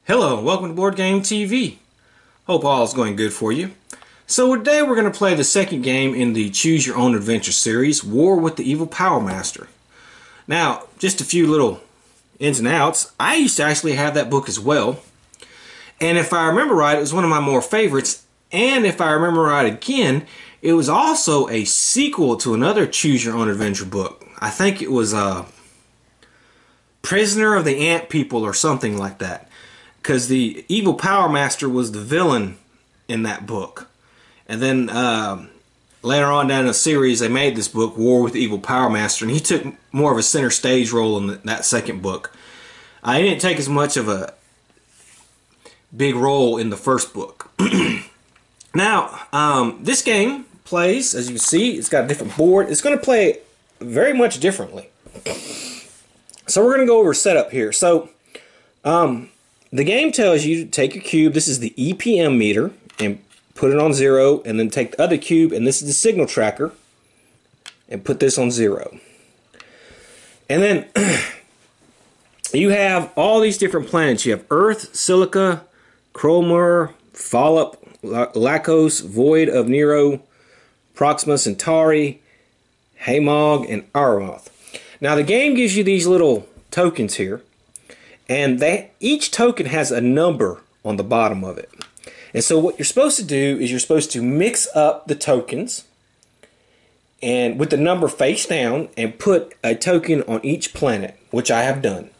Hello and welcome to Board Game TV. Hope all is going good for you. So today we're going to play the second game in the Choose Your Own Adventure series, War with the Evil Power Master. Now, just a few little ins and outs. I used to actually have that book as well. And if I remember right, it was one of my more favorites. And if I remember right again, it was also a sequel to another Choose Your Own Adventure book. I think it was Prisoner of the Ant People or something like that. Because the evil Power Master was the villain in that book. And then later on down in the series, they made this book, War with the Evil Power Master, and he took more of a center stage role in that second book. He didn't take as much of a big role in the first book. Now, this game plays, as you can see, it's got a different board. It's going to play very much differently. So we're going to go over setup here. So, the game tells you to take your cube, this is the EPM meter, and put it on 0, and then take the other cube, and this is the signal tracker, and put this on 0. And then you have all these different planets. You have Earth, Silica, Cromur, Follop, Lacos, Void of Nero, Proxima Centauri, Hamog, and Aramoth. Now the game gives you these little tokens here. And each token has a number on the bottom of it. And so what you're supposed to do is you're supposed to mix up the tokens and with the number face down and put a token on each planet, which I have done.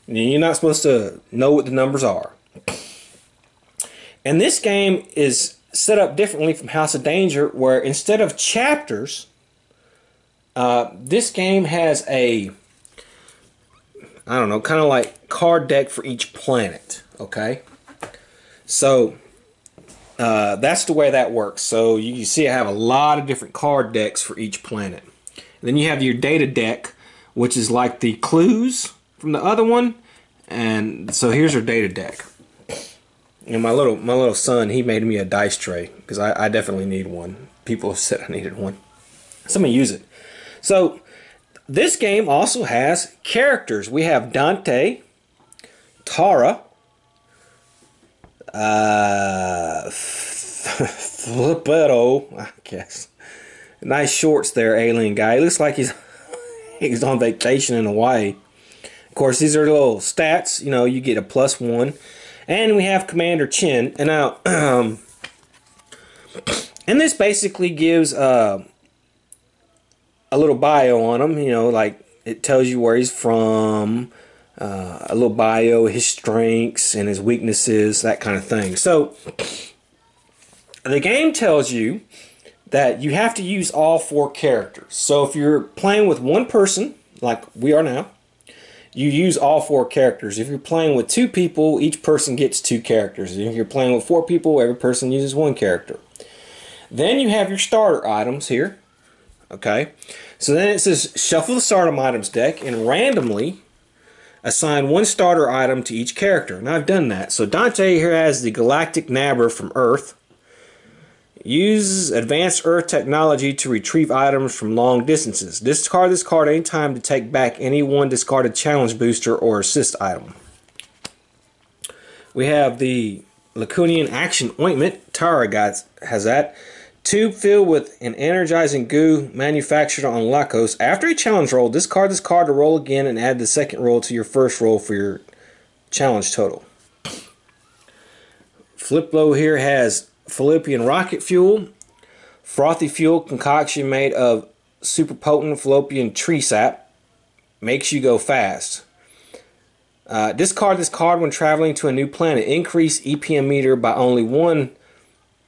And you're not supposed to know what the numbers are. And this game is set up differently from House of Danger, where instead of chapters, this game has a, I don't know, kind of like card deck for each planet, okay? So that's the way that works. So you see I have a lot of different card decks for each planet. And then you have your data deck, which is like the clues from the other one. And so here's our data deck. And my little son, he made me a dice tray because I definitely need one. People have said I needed one. So I'm going to use it. So this game also has characters. We have Dante, Tara, Flipetto, I guess. Nice shorts there, alien guy. He looks like he's on vacation in Hawaii. Of course, these are little stats. You know, you get a +1. And we have Commander Chin. And now, and this basically gives a little bio on him, you know, like it tells you where he's from, a little bio, his strengths and his weaknesses, that kind of thing. So the game tells you that you have to use all 4 characters. So if you're playing with one person, like we are now, you use all 4 characters. If you're playing with 2 people, each person gets 2 characters. If you're playing with 4 people, every person uses 1 character. Then you have your starter items here. Okay, so then it says shuffle the starter items deck and randomly assign 1 starter item to each character. And I've done that. So Dante here has the Galactic Nabber from Earth. Uses advanced Earth technology to retrieve items from long distances. Discard this card anytime to take back any 1 discarded challenge booster or assist item. We have the Lacunian Action Ointment. Tara has that. Tube filled with an energizing goo manufactured on Lacos. After a challenge roll, discard this card to roll again and add the second roll to your first roll for your challenge total. Fliplo here has Fallopian Rocket Fuel. Frothy fuel concoction made of super potent fallopian tree sap. Makes you go fast. Discard this card when traveling to a new planet. Increase EPM meter by only 1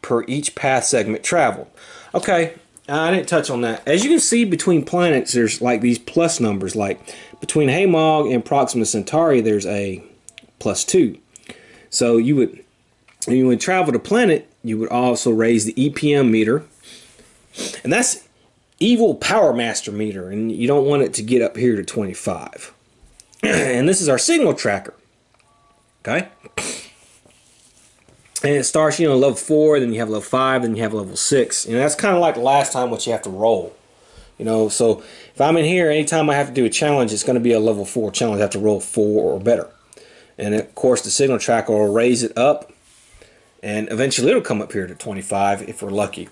per each path segment traveled. Okay, I didn't touch on that. As you can see, between planets, there's like these plus numbers. Like between Hamog and Proxima Centauri, there's a +2. So when you would travel to planet, you would also raise the EPM meter, and that's Evil Power Master meter, and you don't want it to get up here to 25. And this is our signal tracker. Okay. And it starts, you know, level 4, then you have level 5, then you have level 6. You know, that's kind of like the last time what you have to roll. You know, so if I'm in here, anytime I have to do a challenge, it's going to be a level 4 challenge. I have to roll 4 or better. And of course, the signal tracker will raise it up, and eventually it'll come up here to 25 if we're lucky.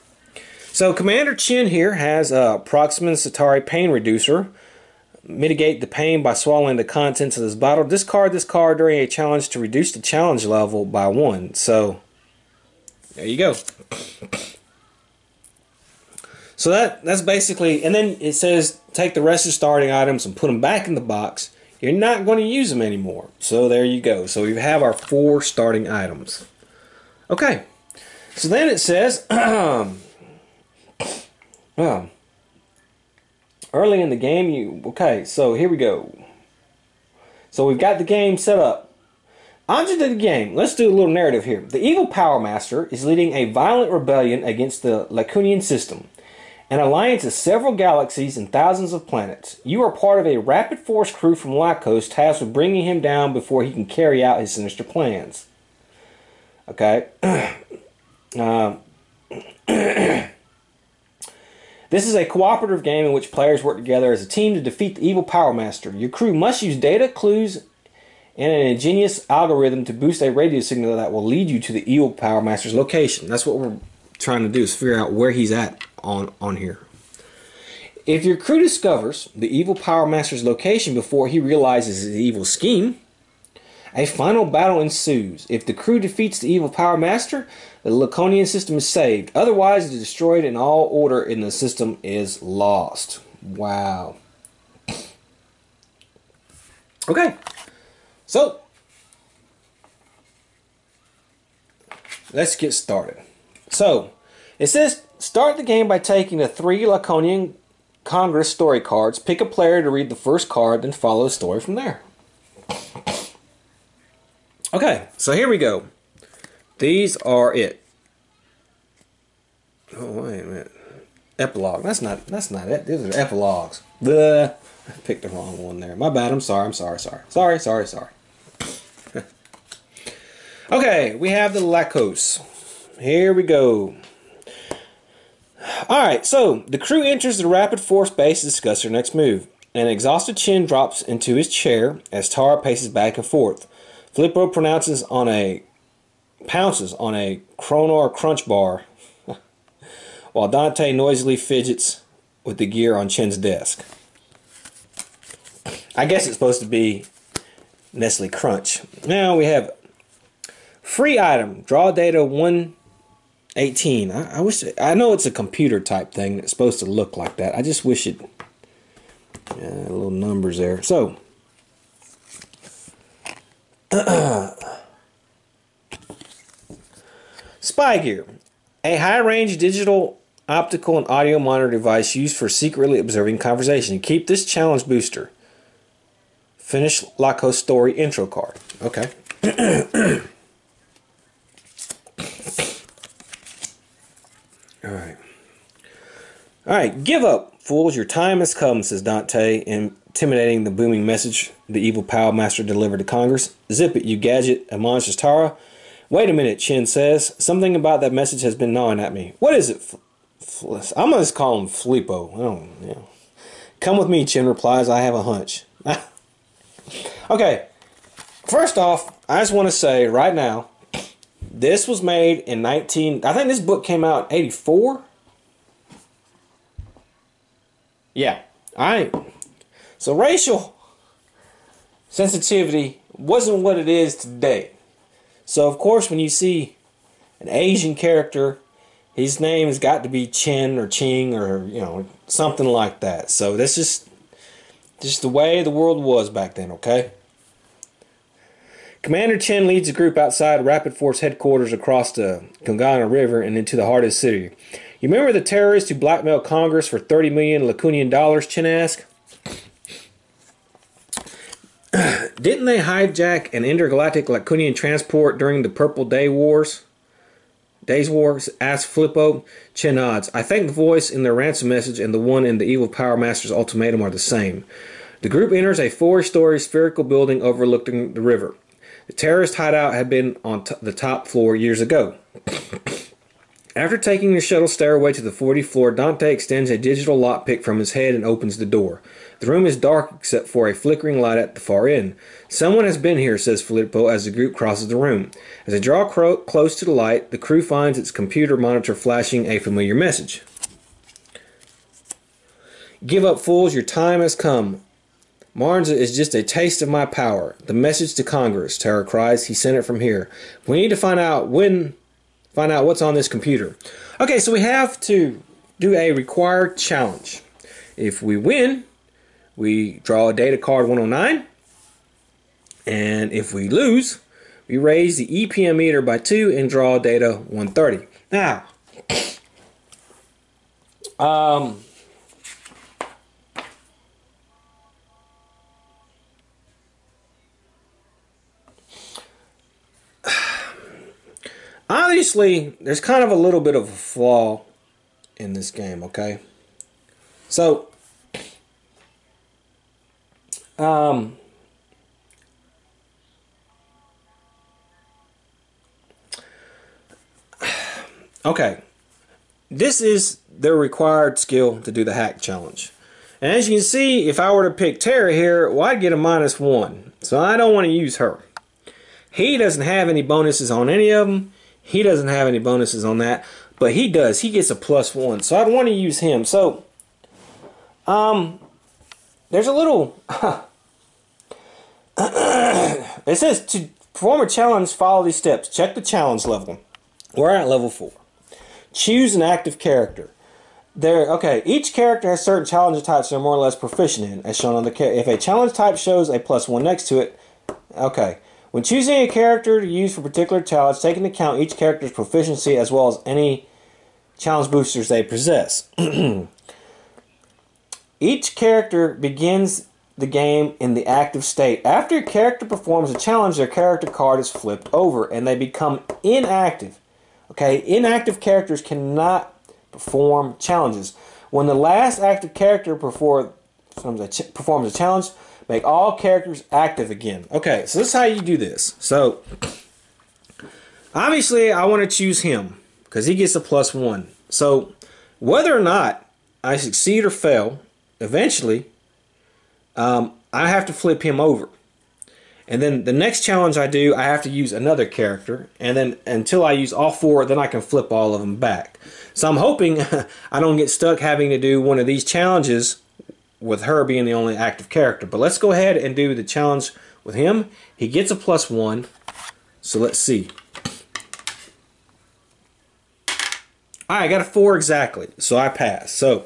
So Commander Chin here has a Proximus Satari Pain Reducer. Mitigate the pain by swallowing the contents of this bottle. Discard this card during a challenge to reduce the challenge level by 1. So there you go. So that's basically, and then it says take the rest of the starting items and put them back in the box. You're not going to use them anymore. So there you go. So we have our 4 starting items. Okay. So then it says, well, early in the game, okay, so here we go. So we've got the game set up. Object of the game. Let's do a little narrative here. The evil Power Master is leading a violent rebellion against the Lacunian system, an alliance of several galaxies and thousands of planets. You are part of a rapid force crew from Lacos tasked with bringing him down before he can carry out his sinister plans. Okay. This is a cooperative game in which players work together as a team to defeat the evil Power Master. Your crew must use data, clues, and an ingenious algorithm to boost a radio signal that will lead you to the evil Power Master's location. That's what we're trying to do, is figure out where he's at on here. If your crew discovers the evil Power Master's location before he realizes his evil scheme, a final battle ensues. If the crew defeats the evil Power Master, the Laconian system is saved. Otherwise, it is destroyed and all order in the system is lost. Wow. Okay. So, let's get started. So, it says start the game by taking the 3 Laconian Congress story cards. Pick a player to read the first card, then follow the story from there. Okay, so here we go. These are it. Oh, wait a minute. Epilogue. That's not it. These are epilogues. I picked the wrong one there. My bad. I'm sorry. Sorry. Okay, we have the Lacos. Here we go. Alright, so the crew enters the rapid force base to discuss their next move. An exhausted Chin drops into his chair as Tara paces back and forth. Filippo pounces on a Cronor Crunch Bar while Dante noisily fidgets with the gear on Chin's desk. I guess it's supposed to be Nestle Crunch. Now we have free item. Draw data 118. I know it's a computer type thing that's supposed to look like that. I just wish it little numbers there. So Spy Gear. A high-range digital, optical, and audio monitor device used for secretly observing conversation. Keep this challenge booster. Finish Lacos story intro card. Okay. Alright. Give up, fools. Your time has come, says Dante, intimidating the booming message the evil Power Master delivered to Congress. Zip it, you gadget, admonishes Tara. Wait a minute, Chin says. Something about that message has been gnawing at me. What is it? I'm going to just call him Filippo. Oh, yeah. Come with me, Chin replies. I have a hunch. Okay. First off, I just want to say right now, this was made in I think this book came out in 84. Yeah. Alright. So racial sensitivity wasn't what it is today. So of course when you see an Asian character, his name has got to be Chen or Ching or something like that. So that's just the way the world was back then, okay? Commander Chen leads a group outside Rapid Force headquarters across the Gungana River and into the heart of the city. You remember the terrorists who blackmailed Congress for 30 million Lacunian dollars, Chen asked? Didn't they hijack an intergalactic Lacunian transport during the Purple Days Wars? Asked Filippo. Chen nods. I think the voice in their ransom message and the one in the evil Power Master's ultimatum are the same. The group enters a 4-story spherical building overlooking the river. The terrorist hideout had been on the top floor years ago. After taking the shuttle stairway to the 40th floor, Dante extends a digital lockpick from his head and opens the door. The room is dark except for a flickering light at the far end. Someone has been here, says Filippo as the group crosses the room. As they draw close to the light, the crew finds its computer monitor flashing a familiar message. Give up, fools, your time has come. Marnes is just a taste of my power. The message to Congress, Tara cries. He sent it from here. We need to find out what's on this computer. Okay, so we have to do a required challenge. If we win, we draw a data card 109. And if we lose, we raise the EPM meter by 2 and draw data 130. Now, obviously, there's kind of a little bit of a flaw in this game, okay? So, okay, this is the required skill to do the hack challenge. And as you can see, if I were to pick Tara here, well, I'd get a -1. So I don't want to use her. He doesn't have any bonuses on any of them. He doesn't have any bonuses on that. But he does. He gets a +1. So I'd want to use him. So, there's a little... it says to perform a challenge, follow these steps. Check the challenge level. We're at level 4. Choose an active character. Each character has certain challenge types they're more or less proficient in, as shown on the character. If a challenge type shows a +1 next to it, okay. When choosing a character to use for a particular challenge, take into account each character's proficiency as well as any challenge boosters they possess. Each character begins the game in the active state. After a character performs a challenge, their character card is flipped over and they become inactive. Okay, inactive characters cannot perform challenges. When the last active character performs a challenge, make all characters active again. Okay, so this is how you do this. So, obviously, I want to choose him because he gets a +1. So, whether or not I succeed or fail, eventually, I have to flip him over. And then the next challenge I do, I have to use another character. And then until I use all 4, then I can flip all of them back. So I'm hoping I don't get stuck having to do one of these challenges with her being the only active character. But let's go ahead and do the challenge with him. He gets a +1. So let's see. Alright, I got a 4 exactly. So I pass. So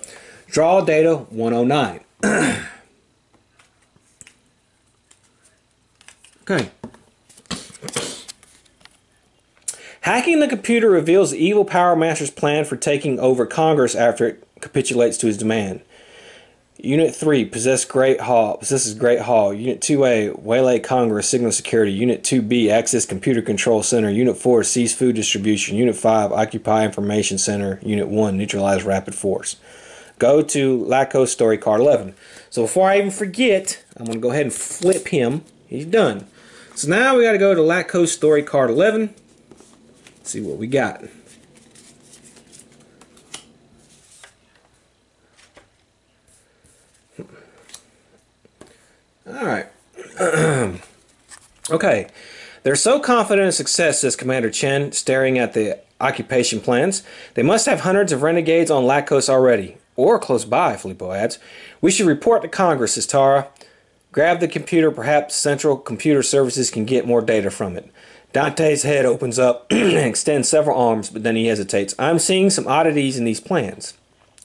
draw data 109. Okay. Hacking the computer reveals the evil Power Master's plan for taking over Congress after it capitulates to his demand. Unit 3, possesses Great Hall. Unit 2A, waylay Congress, signal security. Unit 2B, access computer control center. Unit 4, seize food distribution. Unit 5, occupy information center. Unit 1, neutralize rapid force. Go to Lacos story card 11. So before I even forget, I'm going to go ahead and flip him. He's done. So now we got to go to Lacos story card 11. Let's see what we got. Alright. Okay. They're so confident in success, says Commander Chen, staring at the occupation plans. They must have hundreds of renegades on Lacos already. Or close by, Filippo adds. We should report to Congress, says Tara. Grab the computer. Perhaps Central Computer Services can get more data from it. Dante's head opens up and extends several arms, but then he hesitates. I'm seeing some oddities in these plans,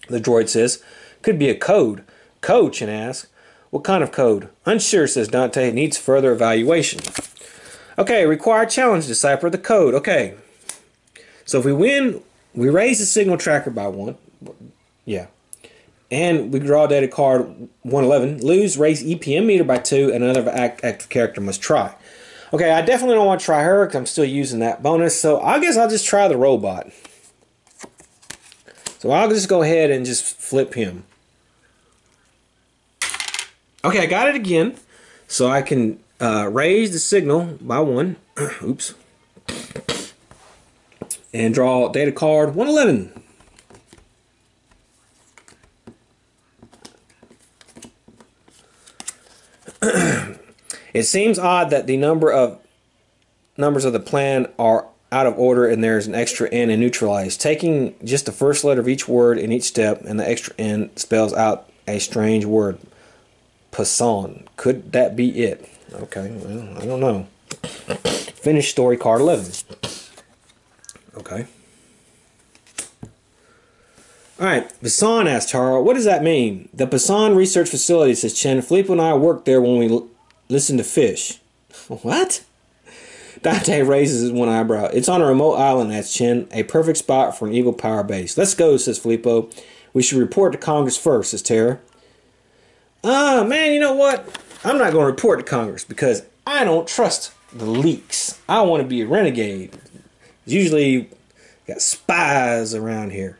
the droid says. Could be a code. Code, Chen asks. What kind of code? Unsure, says Dante. It needs further evaluation. Okay, required challenge. Decipher the code. Okay. So if we win, we raise the signal tracker by 1. Yeah. And we draw data card 111. Lose, raise EPM meter by 2, and another active character must try. Okay, I definitely don't want to try her because I'm still using that bonus. So I guess I'll just try the robot. So I'll just go ahead and just flip him. Okay, I got it again. So I can raise the signal by 1. Oops. And draw data card 111. It seems odd that the numbers of the plan are out of order and there's an extra N in neutralized. Taking just the first letter of each word in each step and the extra N spells out a strange word. Passon. Could that be it? Okay, well, I don't know. Finish story card 11. Okay. Alright, Passon asked Tara, what does that mean? The Passon Research Facility, says Chen. Filippo and I worked there when we listened to fish. What? Dante raises one eyebrow. It's on a remote island, asks Chen. A perfect spot for an evil power base. Let's go, says Filippo. We should report to Congress first, says Tara. Man, you know what? I'm not going to report to Congress because I don't trust the leaks. I want to be a renegade. Usually got spies around here.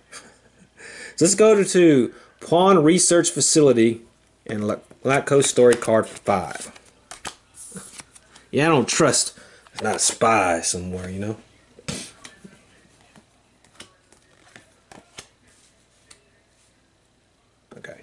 So let's go to Pawn Research Facility and Latco Story Card 5. Yeah, I don't trust not a spy somewhere, you know. Okay.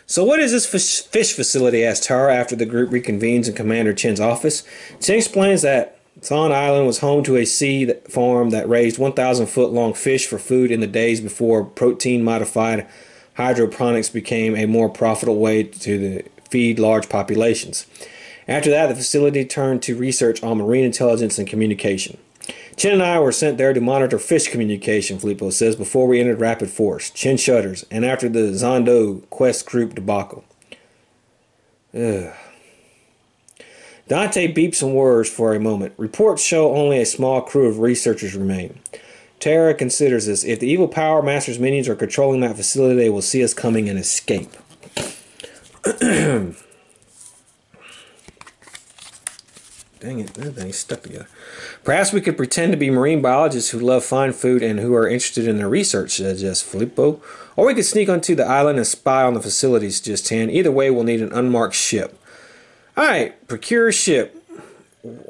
So what is this fish facility, asked Tara after the group reconvenes in Commander Chen's office. Chen explains that Thon Island was home to a seed farm that raised 1,000-foot-long fish for food in the days before protein-modified hydroponics became a more profitable way to feed large populations. After that, the facility turned to research on marine intelligence and communication. Chen and I were sent there to monitor fish communication, Filippo says, before we entered Rapid Force. Chen shudders, and after the Zondo Quest Group debacle. Ugh. Dante beeps some words for a moment. Reports show only a small crew of researchers remain. Tara considers this. If the evil Power Master's minions are controlling that facility, they will see us coming and escape. Dang it, that thing's stuck together. Perhaps we could pretend to be marine biologists who love fine food and who are interested in their research, suggests Filippo. Or we could sneak onto the island and spy on the facilities, suggests Tan. Either way, we'll need an unmarked ship. Alright, procure a ship.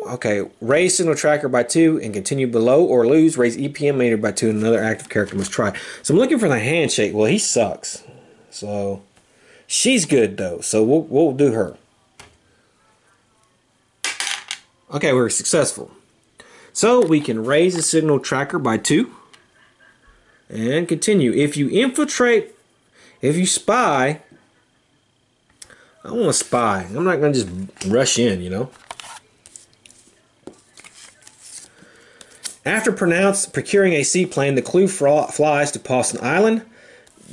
Okay, raise signal tracker by 2 and continue below or lose. Raise EPM meter by 2 and another active character must try. So I'm looking for the handshake. Well, he sucks. So, she's good though. So we'll do her. Okay, we're successful. So we can raise the signal tracker by 2 and continue. If you infiltrate, if you spy, I want to spy. I'm not going to just rush in, you know. After procuring a seaplane, the crew flies to Pawson Island.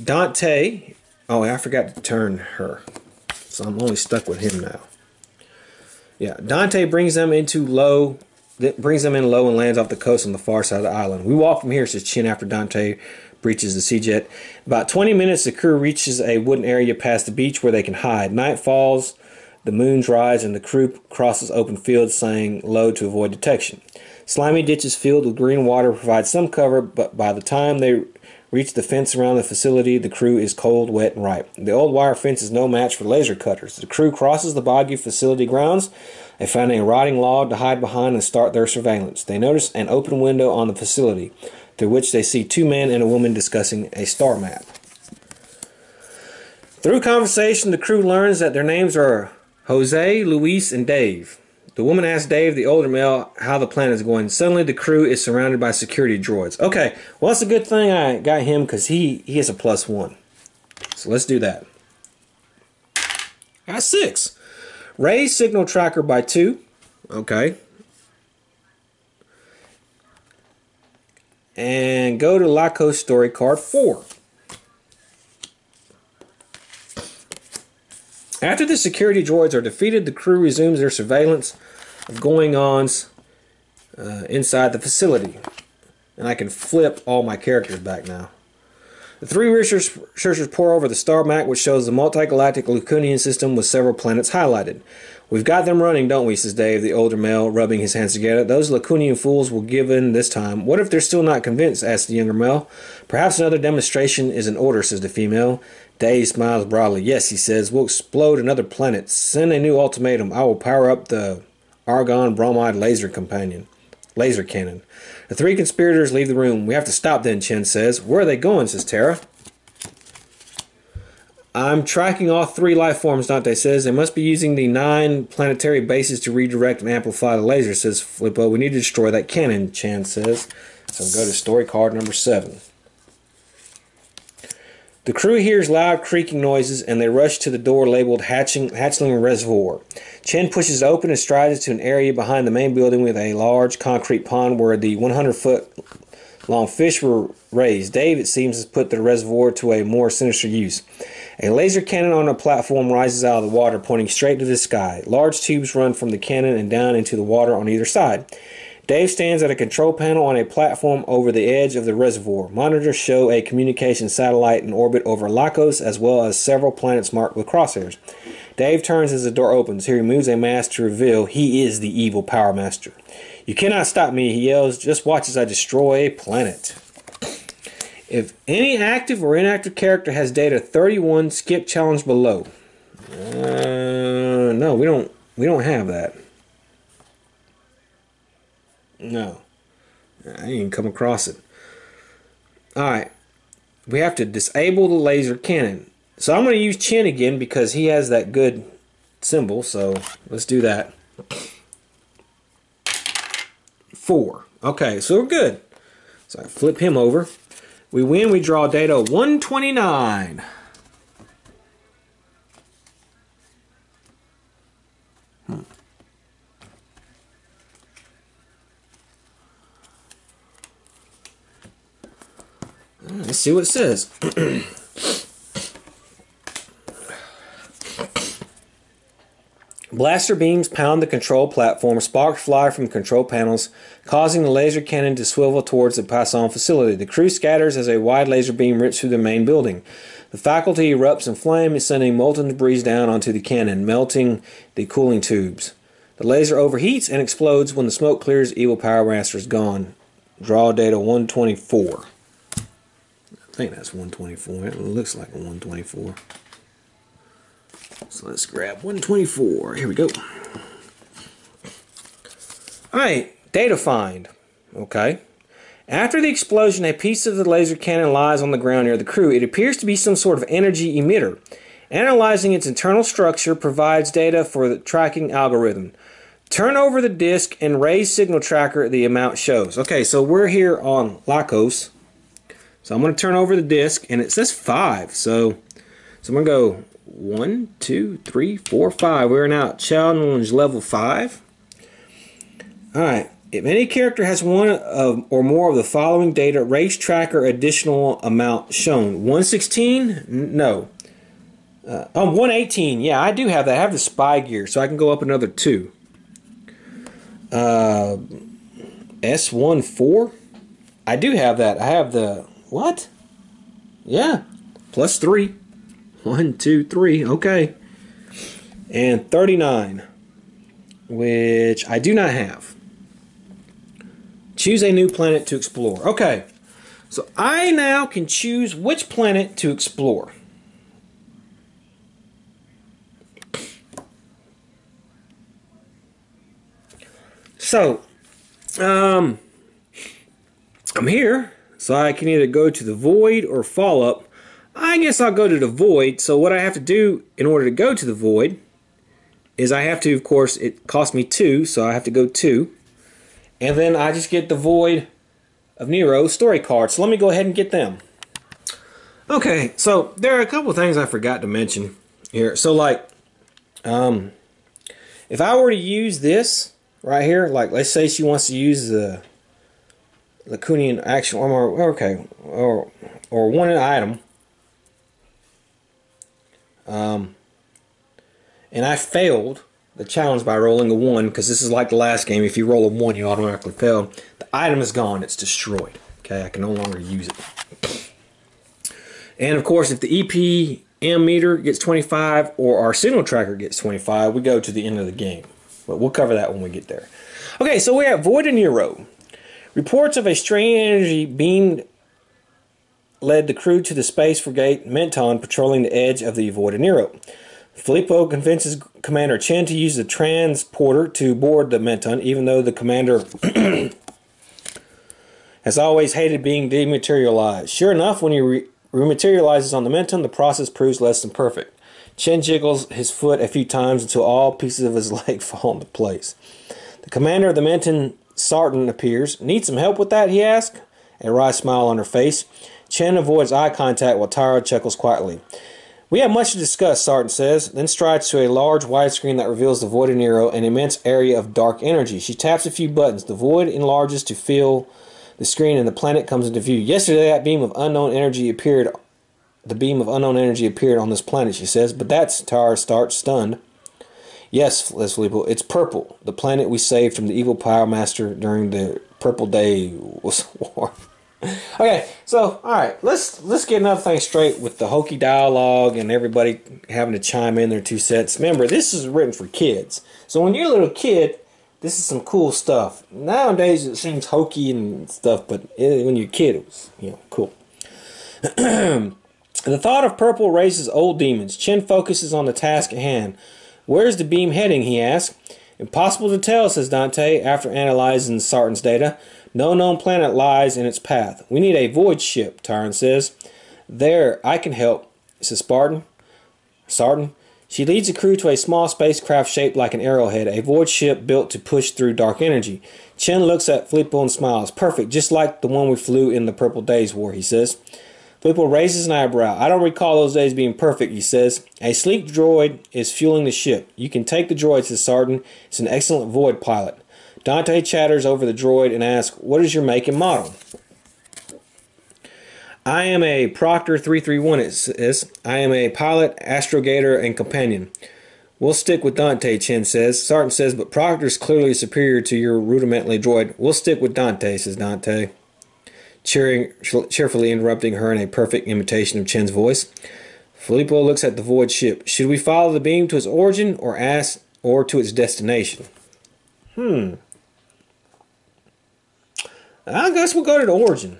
Dante, oh, I forgot to turn her, so I'm only stuck with him now. Yeah, Dante brings them in low and lands off the coast on the far side of the island. We walk from here, says Chin, after Dante breaches the sea jet. About 20 minutes, the crew reaches a wooden area past the beach where they can hide. Night falls, the moon's rise, and the crew crosses open fields, saying low to avoid detection. Slimy ditches filled with green water provide some cover, but by the time they reach the fence around the facility, the crew is cold, wet, and ripe. The old wire fence is no match for laser cutters. The crew crosses the boggy facility grounds. They find a rotting log to hide behind and start their surveillance. They notice an open window on the facility, through which they see 2 men and a woman discussing a star map. Through conversation, the crew learns that their names are Jose, Luis, and Dave. The woman asks Dave, the older male, how the plan is going. Suddenly, the crew is surrounded by security droids. Okay, well, that's a good thing I got him because he is a +1. So let's do that. Got 6. Raise signal tracker by 2. Okay. And go to Laco Story Card 4. After the security droids are defeated, the crew resumes their surveillance of going-ons inside the facility. And I can flip all my characters back now. The 3 researchers pour over the star map, which shows the multi-galactic Lacunian system with several planets highlighted. We've got them running, don't we, says Dave, the older male, rubbing his hands together. Those Lacunian fools will give in this time. What if they're still not convinced, asks the younger male. Perhaps another demonstration is in order, says the female. Dave smiles broadly. Yes, he says, we'll explode another planet. Send a new ultimatum. I will power up the Argon Bromide Laser Companion. laser cannon. The three conspirators leave the room. We have to stop then, Chen says. Where are they going, says Tara. I'm tracking all three life forms, Dante says. They must be using the 9 planetary bases to redirect and amplify the laser, says Filippo. We need to destroy that cannon, Chan says. So we'll go to story card number 7. The crew hears loud creaking noises and they rush to the door labeled Hatchling Reservoir. Chen pushes it open and strides to an area behind the main building with a large concrete pond where the 100-foot-long fish were raised. Dave, it seems, has put the reservoir to a more sinister use. A laser cannon on a platform rises out of the water, pointing straight to the sky. Large tubes run from the cannon and down into the water on either side. Dave stands at a control panel on a platform over the edge of the reservoir. Monitors show a communication satellite in orbit over Lacos, as well as several planets marked with crosshairs. Dave turns as the door opens. He removes a mask to reveal he is the evil Power Master. You cannot stop me, he yells. Just watch as I destroy a planet. If any active or inactive character has data 31, skip challenge below. No, we don't have that. No. I didn't come across it. Alright. We have to disable the laser cannon. So I'm going to use Chen again because he has that good symbol. So let's do that. 4. Okay, so we're good. So I flip him over. We win. We draw data 129. Let's see what it says. Blaster beams pound the control platform. Sparks fly from control panels, causing the laser cannon to swivel towards the Passon facility. The crew scatters as a wide laser beam rips through the main building. The faculty erupts in flame, sending molten debris down onto the cannon, melting the cooling tubes. The laser overheats and explodes when the smoke clears. Evil Power Master is gone. Draw data 124. I think that's 124. It looks like a 124. So let's grab 124. Here we go. Alright, data find. Okay. After the explosion, a piece of the laser cannon lies on the ground near the crew. It appears to be some sort of energy emitter. Analyzing its internal structure provides data for the tracking algorithm. Turn over the disk and raise signal tracker, the amount shows. Okay, so we're here on Lacos. So I'm going to turn over the disk, and it says 5. So I'm going to go 1, 2, 3, 4, 5. We're now at challenge level 5. Alright. If any character has one or more of the following data, race tracker additional amount shown. 116? No. 118. Yeah, I do have that. I have the spy gear, so I can go up another 2. S14? I do have that. I have the... What? Yeah. Plus 3. 1, 2, 3. Okay. And 39. Which I do not have. Choose a new planet to explore. Okay. So I now can choose which planet to explore. So, I'm here. So I can either go to the void or fall up. I guess I'll go to the void. So what I have to do in order to go to the void is I have to, of course, it cost me 2, so I have to go 2. And then I just get the Void of Nero story cards. So let me go ahead and get them. Okay, so there are a couple of things I forgot to mention here. So like, if I were to use this right here, like let's say she wants to use the Lacunian action armor, okay, or one item, and I failed the challenge by rolling a 1, because this is like the last game. If you roll a 1, you automatically fail. The item is gone. It's destroyed. Okay, I can no longer use it. And of course, if the EPM meter gets 25 or our signal tracker gets 25, we go to the end of the game. But we'll cover that when we get there. Okay, so we're at Void of Nero. Reports of a strange energy beam led the crew to the space frigate Menton patrolling the edge of the Void of Nero. Filippo convinces Commander Chen to use the transporter to board the Menton, even though the commander Has always hated being dematerialized. Sure enough, when he rematerializes on the Menton, the process proves less than perfect. Chen jiggles his foot a few times until all pieces of his leg fall into place. The commander of the Menton, Sarton, appears. Need some help with that, he asks, a wry smile on her face. Chen avoids eye contact while Tara chuckles quietly. We have much to discuss, Sarton says, then strides to a large widescreen that reveals the Void of Nero, an immense area of dark energy. She taps a few buttons. The Void enlarges to fill the screen and the planet comes into view. Yesterday, that beam of unknown energy appeared. The beam of unknown energy appeared on this planet, she says. But that's, Tara starts, stunned. Yes, Les Filippo, it's purple. The planet we saved from the evil Power Master during the Purple Day was war. Okay, so, alright, let's get another thing straight with the hokey dialogue and everybody having to chime in their 2 cents. Remember, this is written for kids. So when you're a little kid, this is some cool stuff. Nowadays it seems hokey and stuff, but when you're a kid, it was, cool. The thought of purple raises old demons. Chen focuses on the task at hand. Where's the beam heading, he asks. Impossible to tell, says Dante, after analyzing Sarton's data. No known planet lies in its path. We need a void ship, Tyron says. There, I can help, says Sarton. She leads the crew to a small spacecraft shaped like an arrowhead, a void ship built to push through dark energy. Chen looks at Filippo and smiles. Perfect, just like the one we flew in the Purple Days War, he says. Filippo raises an eyebrow. I don't recall those days being perfect, he says. A sleek droid is fueling the ship. You can take the droid, says Sarton. It's an excellent void pilot. Dante chatters over the droid and asks, what is your make and model? I am a Proctor 331, it says. I am a pilot, astrogator, and companion. We'll stick with Dante, Chen says. Sarton says, but Proctor's clearly superior to your rudimentary droid. We'll stick with Dante, says Dante, cheerfully interrupting her in a perfect imitation of Chen's voice. Filippo looks at the void ship. Should we follow the beam to its origin or to its destination? I guess we'll go to the origin.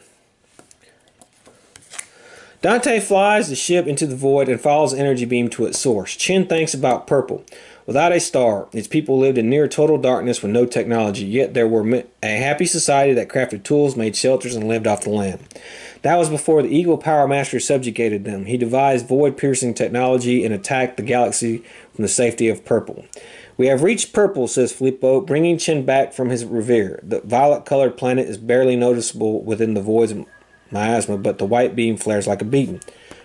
Dante flies the ship into the void and follows the energy beam to its source. Chen thinks about purple. Without a star, its people lived in near total darkness with no technology, yet there were a happy society that crafted tools, made shelters, and lived off the land. That was before the evil Power Master subjugated them. He devised void-piercing technology and attacked the galaxy from the safety of purple. We have reached purple, says Filippo, bringing Chen back from his reverie. The violet-colored planet is barely noticeable within the void's miasma, but the white beam flares like a beacon.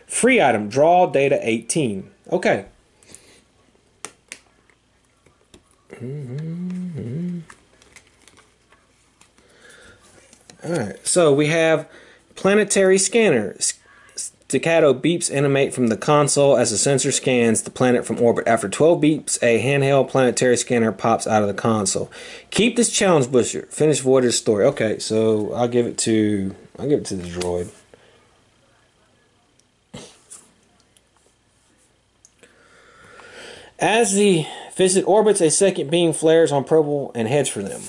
Free item, draw data 18. Okay. Alright, so we have planetary scanner. Staccato beeps animate from the console as the sensor scans the planet from orbit. After 12 beeps, a handheld planetary scanner pops out of the console. Keep this challenge, Busher. Finish Voyager's story. Okay, so I'll give it to the droid. As the visit orbits, a second beam flares on purple and heads for them.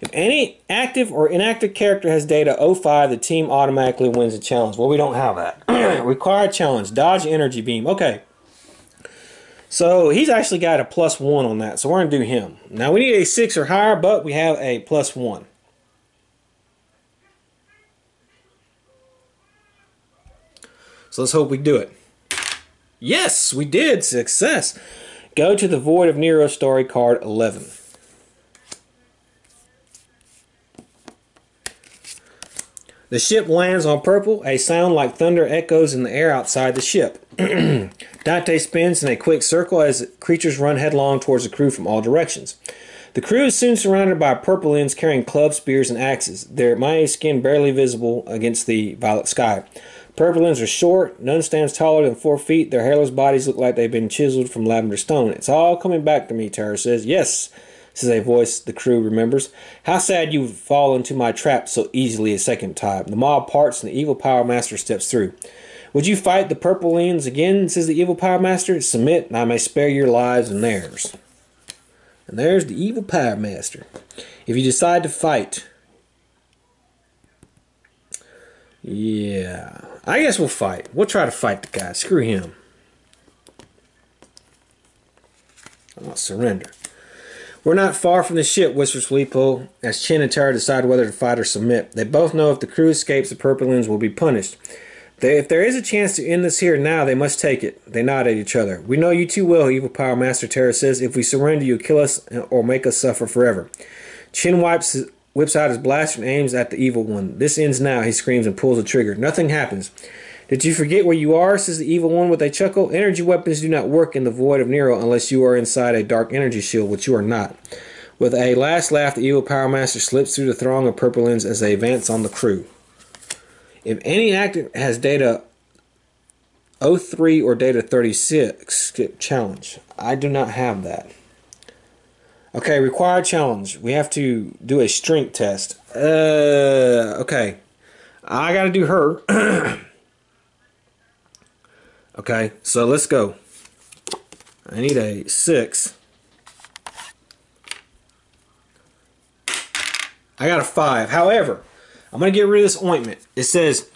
If any active or inactive character has data 05, the team automatically wins the challenge. Well, we don't have that. Required challenge, dodge energy beam. Okay. So he's actually got a +1 on that, so we're going to do him. Now we need a 6 or higher, but we have a +1. So let's hope we do it. Yes, we did. Success. Go to the Void of Nero story, card 11. The ship lands on purple. A sound like thunder echoes in the air outside the ship. Dante spins in a quick circle as creatures run headlong towards the crew from all directions. The crew is soon surrounded by purple-ins carrying clubs, spears, and axes, their maya skin barely visible against the violet sky. Purple-ins are short. None stands taller than 4 feet. Their hairless bodies look like they've been chiseled from lavender stone. It's all coming back to me, Tara says. Yes, says a voice the crew remembers. How sad you've fallen into my trap so easily a second time. The mob parts and the evil Power Master steps through. Would you fight the purple-ins again, says the evil Power Master. Submit, and I may spare your lives and theirs. And there's the evil Power Master. If you decide to fight... Yeah, I guess we'll fight. We'll try to fight the guy. Screw him. I'll surrender. We're not far from the ship, whispers Filippo, as Chin and Tara decide whether to fight or submit. They both know if the crew escapes, the Purplins will be punished. If there is a chance to end this here now, they must take it. They nod at each other. We know you too well, Evil Power Master, Tara says. If we surrender, you'll kill us or make us suffer forever. Chin whips out his blaster and aims at the evil one. This ends now, he screams and pulls the trigger. Nothing happens. Did you forget where you are, says the evil one with a chuckle. Energy weapons do not work in the void of Nero unless you are inside a dark energy shield, which you are not. With a last laugh, the evil Power Master slips through the throng of Purplins as they advance on the crew. If any actor has data 03 or data 36, skip challenge. I do not have that. Okay, required challenge. We have to do a strength test. Okay. I gotta do her. Okay, so let's go. I need a 6. I got a 5. However, I'm going to get rid of this ointment. It says,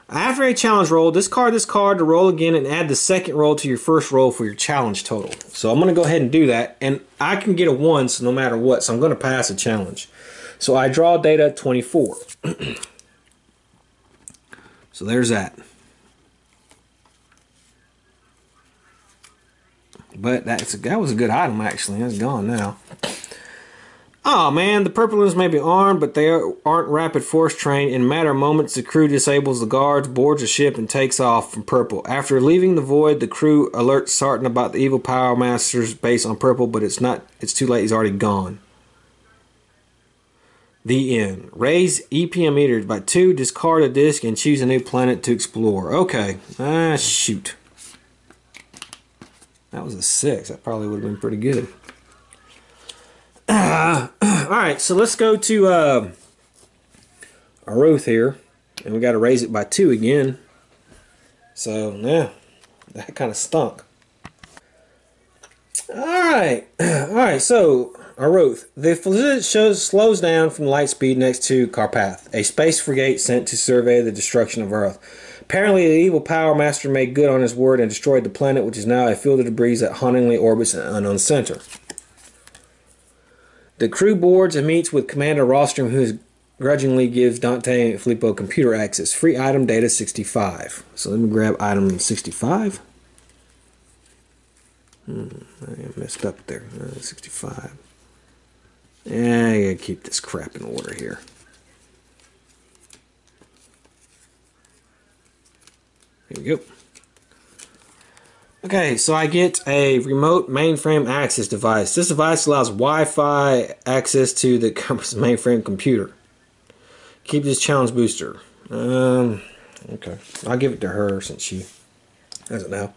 after a challenge roll, discard this card to roll again and add the second roll to your first roll for your challenge total. So I'm going to go ahead and do that. And I can get a 1 so no matter what. So I'm going to pass a challenge. So I draw data 24. So there's that. But that was a good item, actually. That's gone now. Oh man, the Purplins may be armed, but they aren't rapid force trained. In a matter of moments, the crew disables the guards, boards the ship, and takes off from Purple. After leaving the void, the crew alerts Sartin about the evil Power Master's base on Purple, but it's too late, he's already gone. The end. Raise EPM meters by 2, discard a disc, and choose a new planet to explore. Okay. Shoot. That was a 6. That probably would have been pretty good. Alright, so let's go to our oath here. And we got to raise it by 2 again. So, yeah. That kind of stunk. Alright, so our oath. The fleet slows down from light speed next to Carpath, a space frigate sent to survey the destruction of Earth. Apparently, the evil Power Master made good on his word and destroyed the planet, which is now a field of debris that hauntingly orbits an unknown center. The crew boards and meets with Commander Rostrum, who grudgingly gives Dante and Filippo computer access. Free item data 65. So let me grab item 65. I messed up there. 65. Yeah, I gotta keep this crap in order here. Here we go. Okay, so I get a remote mainframe access device. This device allows Wi-Fi access to the mainframe computer. Keep this challenge booster. Okay, I'll give it to her since she has it now.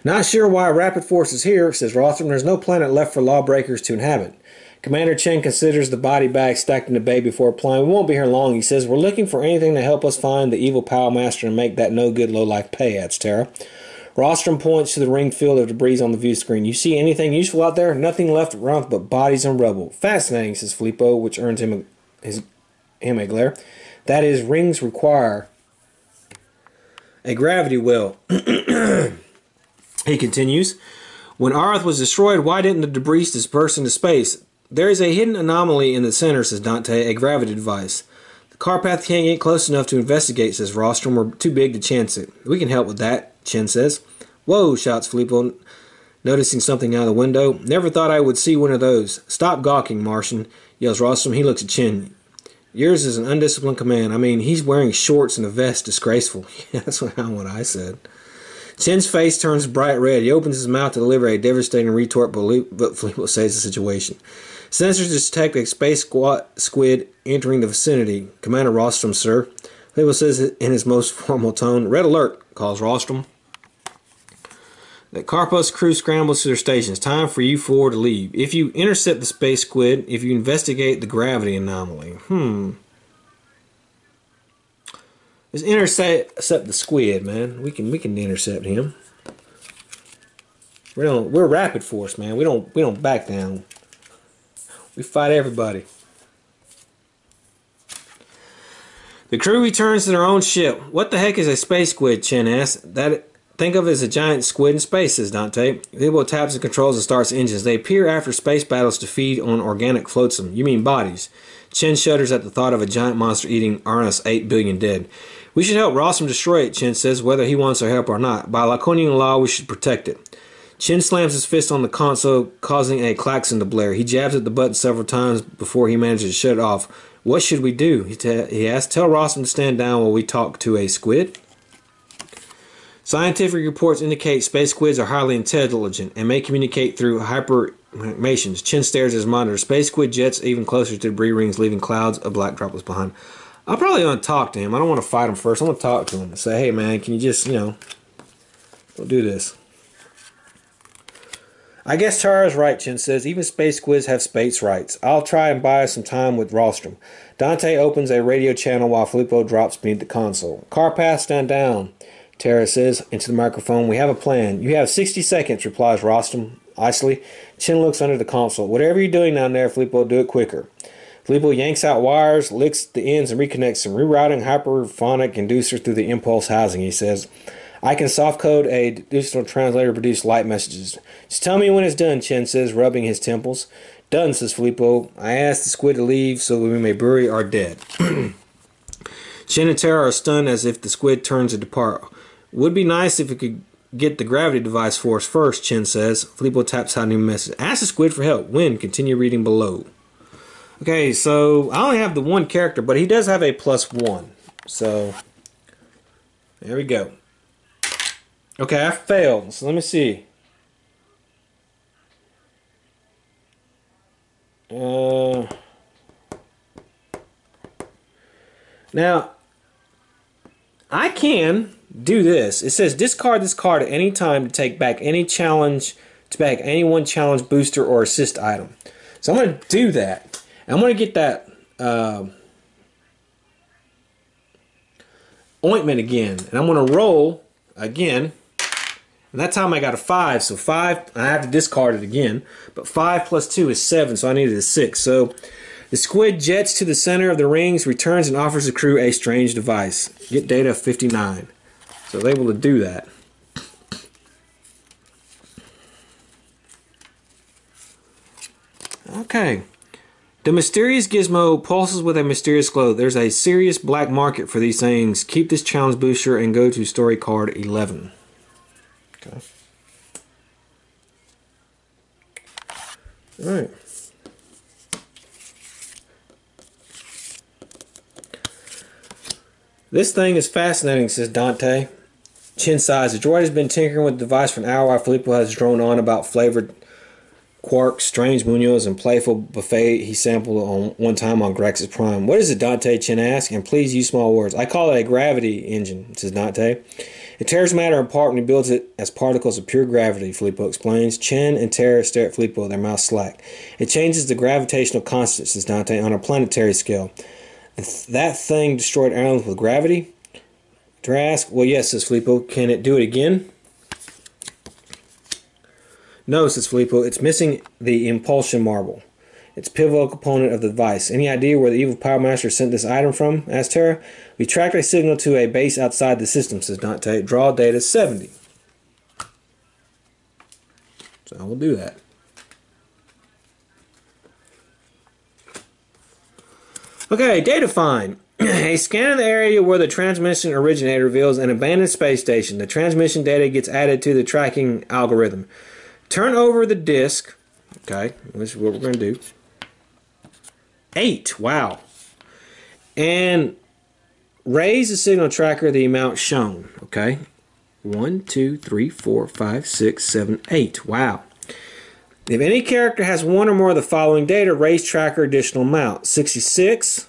Not sure why Rapid Force is here, says Rostrum. There's no planet left for lawbreakers to inhabit. Commander Chen considers the body bag stacked in the bay before applying. We won't be here long, he says. We're looking for anything to help us find the evil Power Master and make that no-good low-life pay, adds Tara. Rostrum points to the ringed field of debris on the view screen. You see anything useful out there? Nothing left around but bodies and rubble. Fascinating, says Filippo, which earns him a glare. That is, rings require a gravity well. He continues. When Earth was destroyed, why didn't the debris disperse into space? There is a hidden anomaly in the center, says Dante, a gravity device. The Carpath can't get close enough to investigate, says Rostrum. We're too big to chance it. We can help with that, Chen says. Whoa, shouts Filippo, noticing something out of the window. Never thought I would see one of those. Stop gawking, Martian, yells Rostrum. He looks at Chen. Yours is an undisciplined command. I mean, he's wearing shorts and a vest. Disgraceful. That's what I said. Chen's face turns bright red. He opens his mouth to deliver a devastating retort, but Filippo saves the situation. Sensors detect a space squid entering the vicinity. Commander Rostrum, sir. Filippo says in his most formal tone. Red alert, calls Rostrum. The Carpus crew scrambles to their stations. Time for you four to leave. If you intercept the space squid, if you investigate the gravity anomaly. Let's intercept the squid, man. We can intercept him. We're Rapid Force, man. We don't back down. We fight everybody. The crew returns to their own ship. What the heck is a space squid? Chen asks. think of it as a giant squid in space, says Dante. Fleepo taps and controls and starts engines. They appear after space battles to feed on organic flotsam. You mean bodies. Chen shudders at the thought of a giant monster eating Arnus 8 billion dead. We should help Rostrum destroy it, Chen says, whether he wants our help or not. By Laconian law, we should protect it. Chen slams his fist on the console, causing a klaxon to blare. He jabs at the button several times before he manages to shut it off. What should we do? He asks. Tell Rostrum to stand down while we talk to a squid. Scientific reports indicate space squids are highly intelligent and may communicate through hypermations. Chen stares at his monitor. Space squid jets even closer to debris rings, leaving clouds of black droplets behind. I probably want to talk to him. I don't want to fight him first. I want to talk to him and say, hey, man, can you just, don't do this. I guess Tara's right, Chen says. Even space squids have space rights. I'll try and buy us some time with Rostrum. Dante opens a radio channel while Fleepo drops beneath the console. Car path, stand down, Tara says into the microphone. We have a plan. You have 60 seconds, replies Rostrum icily. Chen looks under the console. Whatever you're doing down there, Fleepo, do it quicker. Fleepo yanks out wires, licks the ends, and reconnects them, rerouting hyperphonic inducer through the impulse housing, he says. I can softcode a digital translator to produce light messages. Just tell me when it's done, Chen says, rubbing his temples. Done, says Fleepo. I asked the squid to leave so that we may bury our dead. Chen and Tara are stunned as if the squid turns to depart. Would be nice if we could get the gravity device for us first, Chen says. Fleepo taps out a new message. Ask the squid for help. When? Continue reading below. Okay, so I only have the one character, but he does have a +1. So, there we go. Okay, I failed. So let me see. Now, I can do this. It says discard this card at any time to take back any challenge, to back any one challenge booster or assist item. So I'm going to do that. I'm going to get that ointment again. And I'm going to roll again. And that time I got a 5. So 5, I have to discard it again. But 5 plus 2 is 7, so I needed a 6. So the squid jets to the center of the rings, returns, and offers the crew a strange device. Get data 59. So they're able to do that. Okay. The mysterious gizmo pulses with a mysterious glow. There's a serious black market for these things. Keep this challenge booster and go to story card 11. Okay. Alright. This thing is fascinating, says Dante. Chen sighs. The droid has been tinkering with the device for an hour while Fleepo has droned on about flavored quarks, strange Munoz, and playful buffet he sampled on one time on Grax's Prime. What is it, Dante? Chen asks, and please use small words. I call it a gravity engine, says Dante. It tears matter apart when he builds it as particles of pure gravity, Fleepo explains. Chen and Tara stare at Fleepo, their mouths slack. It changes the gravitational constant, says Dante, on a planetary scale. That thing destroyed islands with gravity? Tara asks, well, yes, says Fleepo. Can it do it again? No, says Fleepo. It's missing the impulsion marble. It's a pivotal component of the device. Any idea where the evil Power Master sent this item from? Asked Tara. We tracked a signal to a base outside the system, says Dante. Draw data 70. So I will do that. Okay, data find. A scan of the area where the transmission originated reveals an abandoned space station. The transmission data gets added to the tracking algorithm. Turn over the disk. Okay, this is what we're going to do. 8. Wow. And raise the signal tracker the amount shown. Okay. 1, 2, 3, 4, 5, 6, 7, 8. Wow. If any character has one or more of the following data, raise tracker additional amount. 66,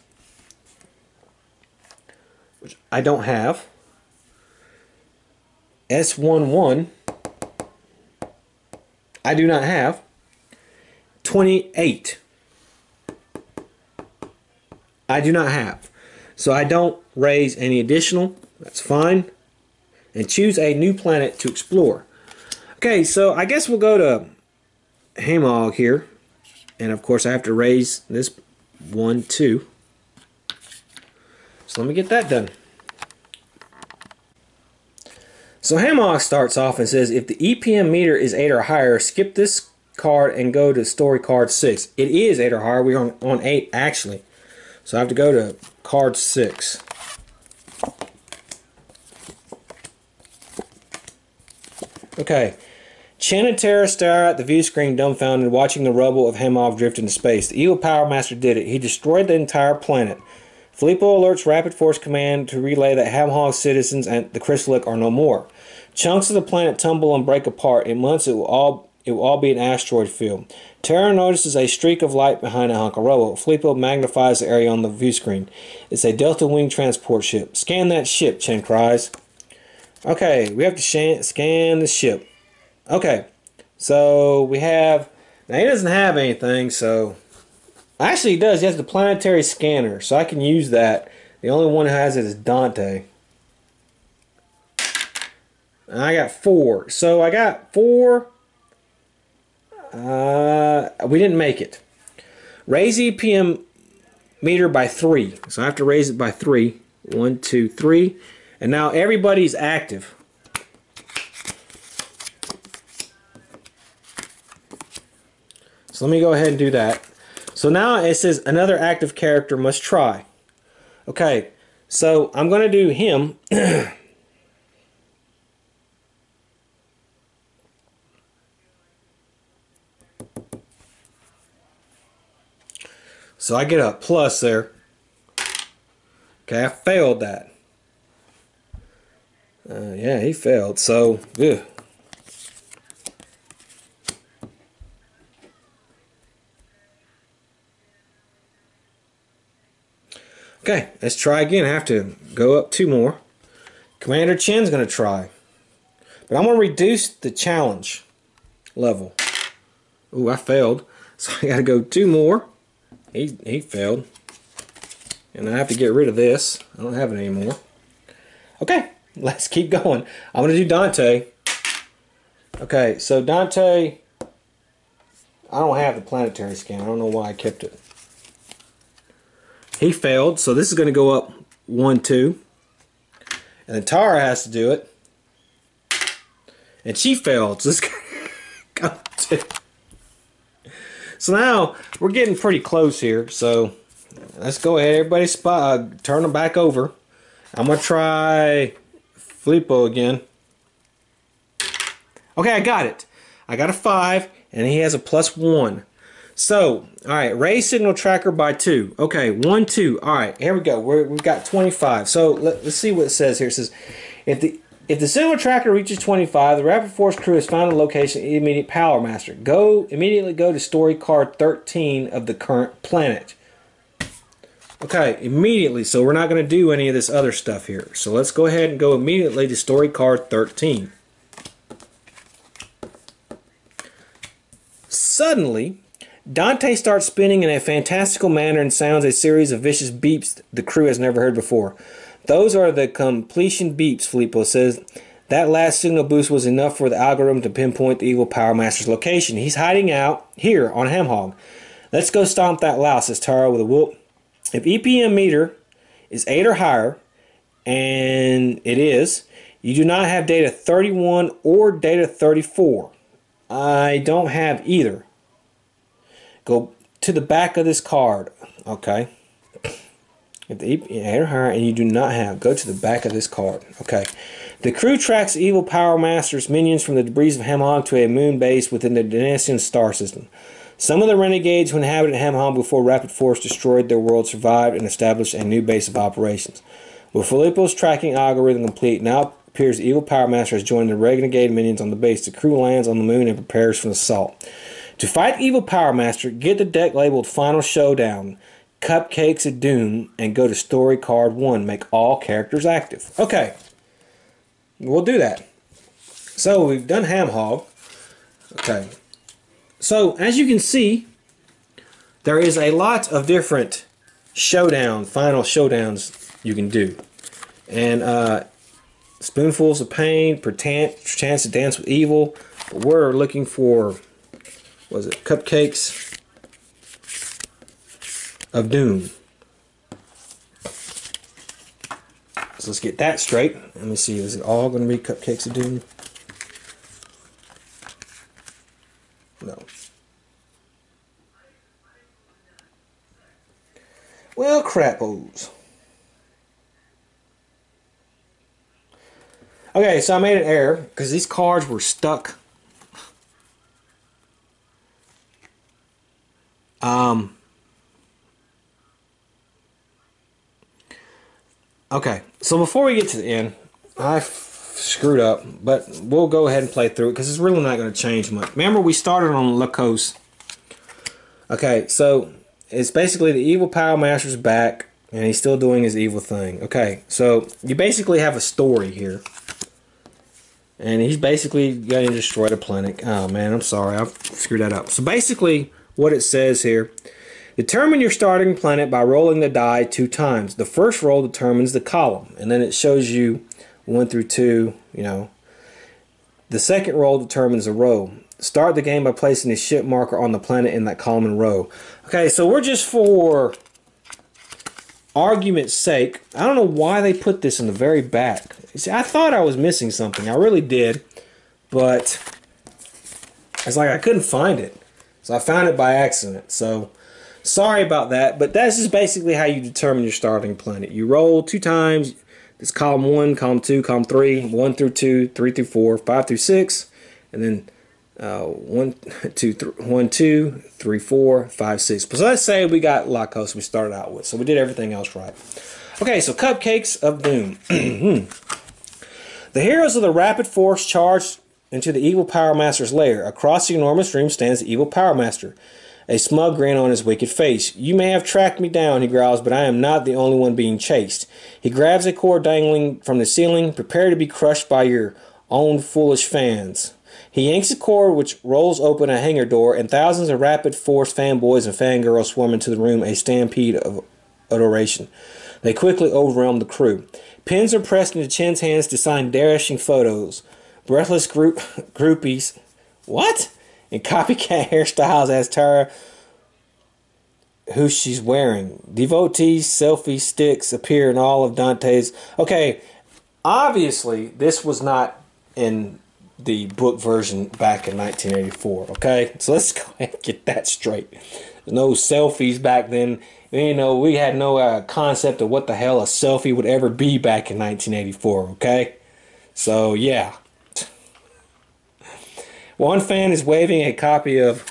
which I don't have. S11, I do not have. 28, I do not have. So I don't raise any additional. That's fine. And choose a new planet to explore. Okay, so I guess we'll go to Hamog here. And of course I have to raise this 1, 2. So let me get that done. So Hammock starts off and says, if the EPM meter is 8 or higher, skip this card and go to story card 6. It is 8 or higher. We're on 8 actually. So I have to go to card 6. Okay. Chen and Tara stare at the view screen dumbfounded, watching the rubble of Hemog drift into space. The evil Power Master did it. He destroyed the entire planet. Filippo alerts Rapid Force Command to relay that Hemhog's citizens and the Chrysalic are no more. Chunks of the planet tumble and break apart. In months, it will all be an asteroid field. Tara notices a streak of light behind a hunk of rubble. Filippo magnifies the area on the view screen. It's a Delta Wing transport ship. Scan that ship, Chen cries. Okay, we have to scan the ship. Okay, so we have... Now, he doesn't have anything, so... Actually, he does. He has the planetary scanner, so I can use that. The only one who has it is Dante. And I got 4. So I got 4... we didn't make it. Raise EPM meter by 3. So I have to raise it by 3. 1, 2, 3. And now everybody's active. So let me go ahead and do that. So now it says another active character must try. Okay, so I'm going to do him. So I get a plus there. Okay, I failed that. Yeah, he failed. So, ugh. Okay, let's try again. I have to go up 2 more. Commander Chen's going to try. But I'm going to reduce the challenge level. Ooh, I failed. So I got to go 2 more. He failed. And I have to get rid of this. I don't have it anymore. Okay, let's keep going. I'm going to do Dante. Okay, so Dante... I don't have the planetary scan. I don't know why I kept it. He failed, so this is going to go up 1, 2. And then Tara has to do it. And she failed, so this is going to go 2. So now, we're getting pretty close here, so let's go ahead. Everybody turn them back over. I'm going to try Filippo again. Okay, I got it. I got a 5, and he has a +1. So, alright, raise signal tracker by 2. Okay, 1, 2. Alright, here we go. We've got 25. So, let's see what it says here. It says, if the signal tracker reaches 25, the Rapid Force crew has found a location of the immediate Power Master. Immediately go to story card 13 of the current planet. Okay, immediately. So, we're not going to do any of this other stuff here. So, let's go ahead and go immediately to story card 13. Suddenly... Dante starts spinning in a fantastical manner and sounds a series of vicious beeps the crew has never heard before. Those are the completion beeps, Filippo says. That last signal boost was enough for the algorithm to pinpoint the evil Power Master's location. He's hiding out here on Hemhog. Let's go stomp that louse, says Tara with a whoop. If EPM meter is 8 or higher, and it is, you do not have data 31 or data 34. I don't have either. Go to the back of this card. Okay. If the EP8 or higher and you do not have, go to the back of this card. Okay. The crew tracks evil Power Master's minions from the debris of Hemhog to a moon base within the Denesian star system. Some of the renegades who inhabited Hemhog before Rapid Force destroyed their world survived and established a new base of operations. With Filippo's tracking algorithm complete, now appears the evil Power Master has joined the renegade minions on the base. The crew lands on the moon and prepares for the assault. To fight evil Power Master, get the deck labeled Final Showdown, Cupcakes of Doom, and go to Story Card 1. Make all characters active. Okay, we'll do that. So we've done Hemhog. Okay, so as you can see, there is a lot of different final showdowns you can do. And Spoonfuls of Pain, Chance to Dance with Evil. But we're looking for... was it Cupcakes of Doom? So let's get that straight. Let me see, is it all going to be Cupcakes of Doom? No. Well, crap-os. Okay, so I made an error because these cards were stuck. Okay, so before we get to the end, I screwed up, but we'll go ahead and play through it because it's really not going to change much. Remember, we started on La Coast. Okay, so it's basically the evil Power Master's back, and he's still doing his evil thing. Okay, so you basically have a story here. And he's basically going to destroy the planet. Oh, man, I'm sorry. I screwed that up. So basically, what it says here, determine your starting planet by rolling the die 2 times. The first roll determines the column. And then it shows you 1 through 2, you know. The second roll determines the row. Start the game by placing a ship marker on the planet in that column and row. Okay, so we're just for argument's sake. I don't know why they put this in the very back. See, I thought I was missing something. I really did. But it's like I couldn't find it. So I found it by accident. So sorry about that. But that's just basically how you determine your starting planet. You roll 2 times. It's column 1, column 2, column 3, 1 through 2, 3 through 4, 5 through 6, and then 1, 2, 3, 4, 5, 6. So let's say we got La Costa we started out with. So we did everything else right. Okay, so Cupcakes of Doom. The heroes of the Rapid Force charged into the evil Power Master's lair. Across the enormous room stands the evil Power Master, a smug grin on his wicked face. You may have tracked me down, he growls, but I am not the only one being chased. He grabs a cord dangling from the ceiling, prepare to be crushed by your own foolish fans. He yanks a cord which rolls open a hangar door, and thousands of Rapid Force fanboys and fangirls swarm into the room, a stampede of adoration. They quickly overwhelm the crew. Pens are pressed into Chen's hands to sign dashing photos. Breathless groupies, what? And copycat hairstyles as Tara, who she's wearing. Devotees, selfie sticks appear in all of Dante's. Okay, obviously this was not in the book version back in 1984. Okay, so let's go ahead and get that straight. There's no selfies back then. You know, we had no concept of what the hell a selfie would ever be back in 1984. Okay, so yeah. One fan is waving a copy of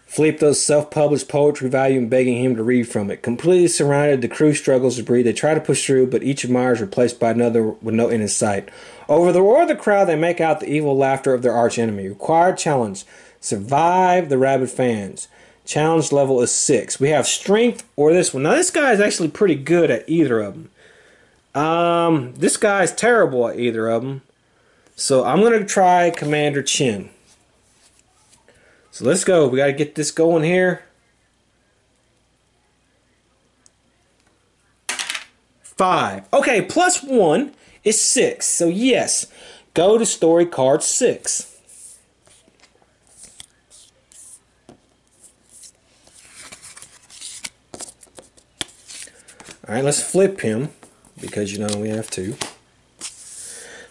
Filippo's self-published poetry volume, begging him to read from it. Completely surrounded, the crew struggles to breathe. They try to push through, but each admirer is replaced by another with no end in sight. Over the roar of the crowd, they make out the evil laughter of their archenemy. Required challenge: survive the rabid fans. Challenge level is 6. We have strength or this one. Now this guy is actually pretty good at either of them. This guy's terrible at either of them. So I'm going to try Commander Chen. So let's go. We got to get this going here. 5. Okay, plus 1 is 6. So yes, go to story card 6. Alright, let's flip him, because you know we have to.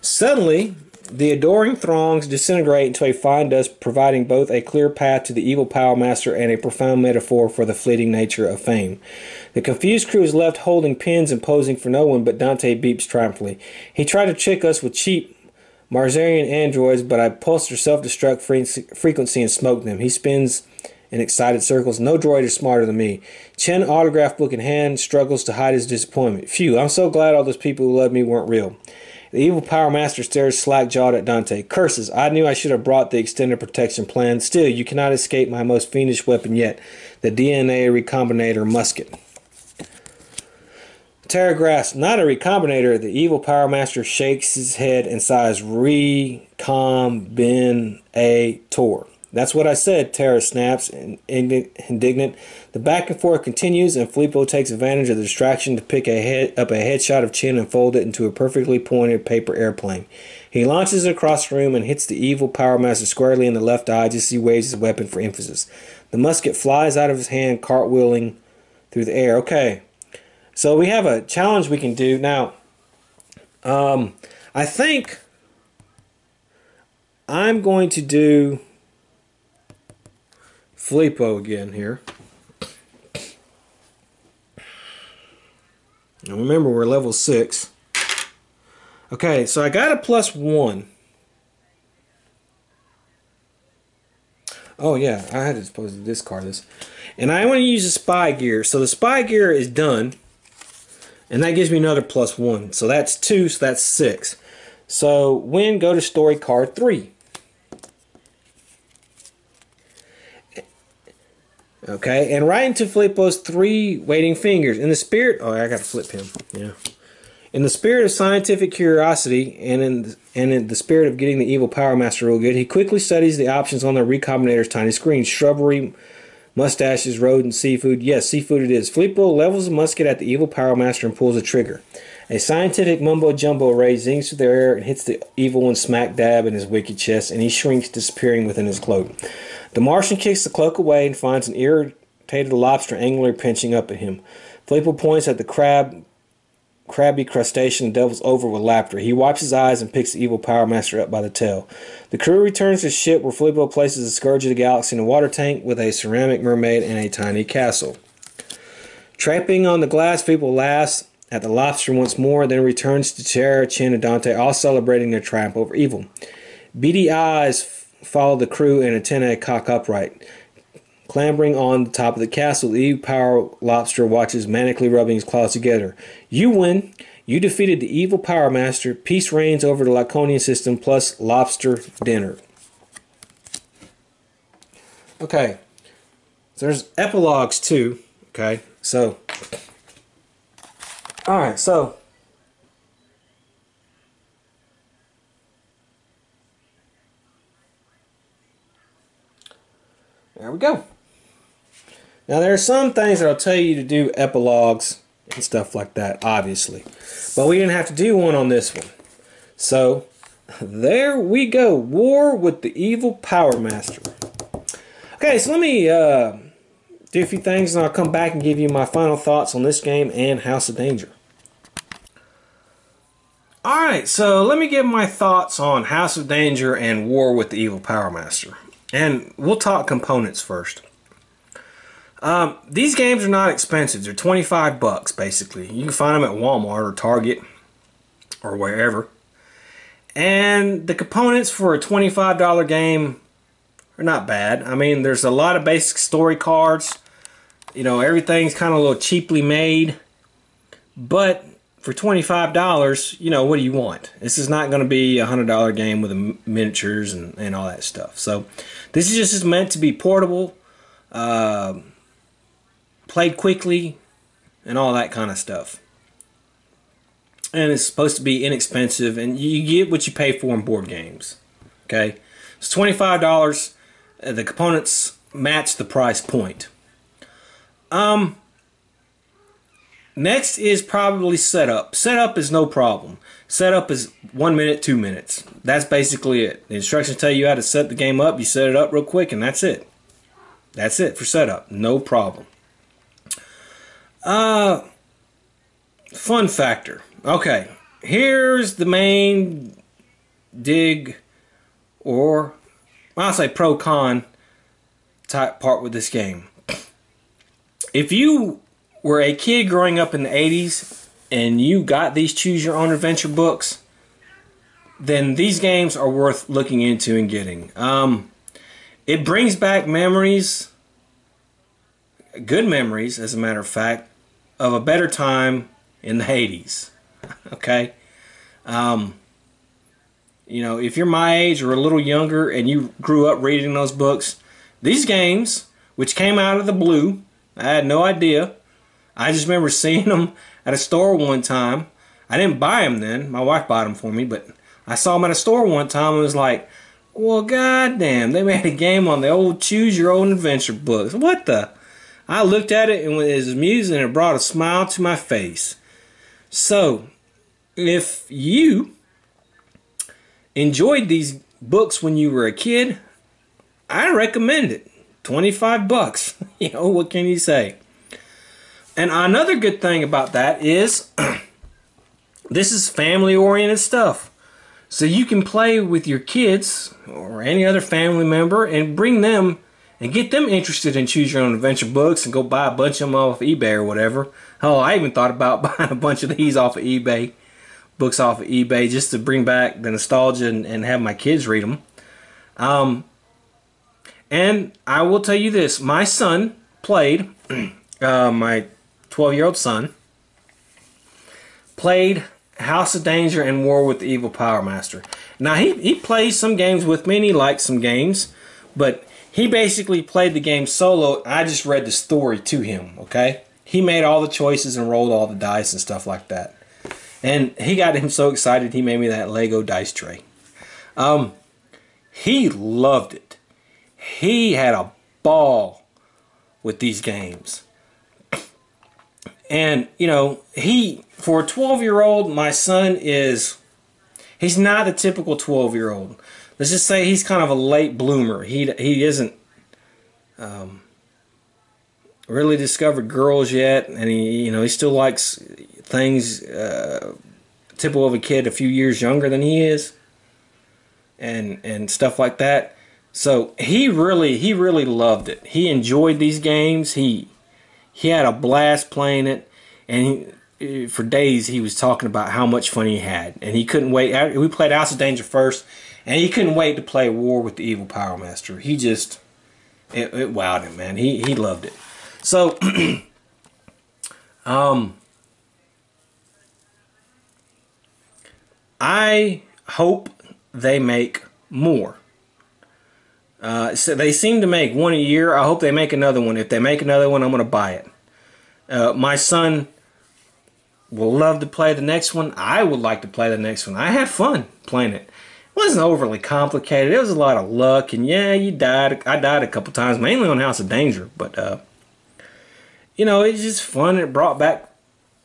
Suddenly, the adoring throngs disintegrate into a fine dust, providing both a clear path to the evil Power Master and a profound metaphor for the fleeting nature of fame. The confused crew is left holding pens and posing for no one, but Dante beeps triumphantly. He tried to trick us with cheap Marzarian androids, but I pulsed their self-destruct frequency and smoked them. He spins in excited circles. No droid is smarter than me. Chen, autograph book in hand, struggles to hide his disappointment. Phew, I'm so glad all those people who loved me weren't real. The evil Power Master stares slack-jawed at Dante. Curses, I knew I should have brought the extended protection plan. Still, you cannot escape my most fiendish weapon yet, the DNA recombinator musket. Terra grasps, not a recombinator. The evil Power Master shakes his head and sighs, Recombinator. That's what I said, Terra snaps, indignant. The back and forth continues, and Filippo takes advantage of the distraction to pick up a headshot of Chen and fold it into a perfectly pointed paper airplane. He launches it across the room and hits the evil Power Master squarely in the left eye just as he waves his weapon for emphasis. The musket flies out of his hand, cartwheeling through the air. Okay. So we have a challenge we can do now. I think I'm going to do Filippo again here. Now remember, we're level 6. Okay, so I got a +1. Oh yeah, I had to supposed to discard this. And I want to use the spy gear. So the spy gear is done. And that gives me another +1. So that's 2, so that's 6. So win, go to story card 3. Okay, and right into Filippo's 3 waiting fingers. In the spirit, oh, I got to flip him. Yeah. In the spirit of scientific curiosity and in the spirit of getting the evil Power Master real good, he quickly studies the options on the Recombinator's tiny screen. Shrubbery, mustaches, rodent, seafood. Yes, seafood it is. Filippo levels a musket at the evil Power Master and pulls a trigger. A scientific mumbo-jumbo ray zings through the air and hits the evil one smack dab in his wicked chest, and he shrinks, disappearing within his cloak. The Martian kicks the cloak away and finds an irritated lobster angrily pinching up at him. Filippo points at the crabby crustacean and doubles over with laughter. He wipes his eyes and picks the evil Power Master up by the tail. The crew returns to the ship where Filippo places the Scourge of the Galaxy in a water tank with a ceramic mermaid and a tiny castle. Tramping on the glass, Filippo laughs at the lobster once more, then returns to Terra, Chin, and Dante, all celebrating their triumph over evil. Beady eyes follow the crew and antennae cock upright. Clambering on the top of the castle, the evil Power Lobster watches manically rubbing his claws together. You win. You defeated the evil Power Master. Peace reigns over the Laconian system plus lobster dinner. Okay. So there's epilogues too. Okay. So. Alright, so. There we go. Now there are some things that I'll tell you to do epilogues and stuff like that, obviously. But we didn't have to do one on this one. So, there we go. War with the evil Power Master. Okay, so let me do a few things and I'll come back and give you my final thoughts on this game and House of Danger. Alright, so let me give my thoughts on House of Danger and War with the evil Power Master. And we'll talk components first. These games are not expensive. They're 25 bucks basically. You can find them at Walmart or Target or wherever. And the components for a $25 game are not bad. I mean, there's a lot of basic story cards. You know, everything's kind of a little cheaply made. But for $25, you know, what do you want? This is not going to be a $100 game with the miniatures and all that stuff. So this is just meant to be portable, played quickly, and all that kind of stuff. And it's supposed to be inexpensive, and you get what you pay for in board games. Okay, it's $25. The components match the price point. Next is probably setup. Setup is no problem. Setup is 1 minute, 2 minutes. That's basically it. The instructions tell you how to set the game up. You set it up real quick, and that's it. That's it for setup. No problem. Fun factor. Okay, here's the main dig, or I'll say pro-con type part with this game. If you were a kid growing up in the 80s and you got these Choose Your Own Adventure books, then these games are worth looking into and getting. It brings back memories, good memories as a matter of fact, of a better time in the 80s. Okay? You know, if you're my age or a little younger and you grew up reading those books, these games, which came out of the blue, I had no idea. I just remember seeing them at a store one time. I didn't buy them then. My wife bought them for me, but I saw them at a store one time and was like, well, goddamn, they made a game on the old Choose Your Own Adventure books. What the? I looked at it and it was amusing and it brought a smile to my face. So, if you enjoyed these books when you were a kid, I recommend it. 25 bucks. You know, what can you say? And another good thing about that is this is family-oriented stuff. So you can play with your kids or any other family member and bring them and get them interested in Choose Your Own Adventure books and go buy a bunch of them off eBay or whatever. Hell, I even thought about buying a bunch of these off of eBay, books off of eBay, just to bring back the nostalgia and have my kids read them. And I will tell you this, my son played, my 12-year-old son, played House of Danger and War with the Evil Power Master. Now, he plays some games with me and he likes some games, but he basically played the game solo. I just read the story to him, okay? He made all the choices and rolled all the dice and stuff like that. And he got him so excited he made me that Lego dice tray. He loved it. He had a ball with these games. And, you know, for a 12-year-old, my son he's not a typical 12-year-old. Let's just say he's kind of a late bloomer. He isn't really discovered girls yet, and he still likes things typical of a kid a few years younger than he is, and stuff like that. So he really loved it. He enjoyed these games. He had a blast playing it, and for days he was talking about how much fun he had, and he couldn't wait. We played House of Danger first, and he couldn't wait to play War with the Evil Power Master. He just it wowed him, man. He loved it. So I hope they make more. So they seem to make one a year. I hope they make another one. If they make another one, I'm going to buy it. My son will love to play the next one. I would like to play the next one. I had fun playing it. It wasn't overly complicated. It was a lot of luck, and yeah, I died a couple times, mainly on House of Danger. But it's just fun. It brought back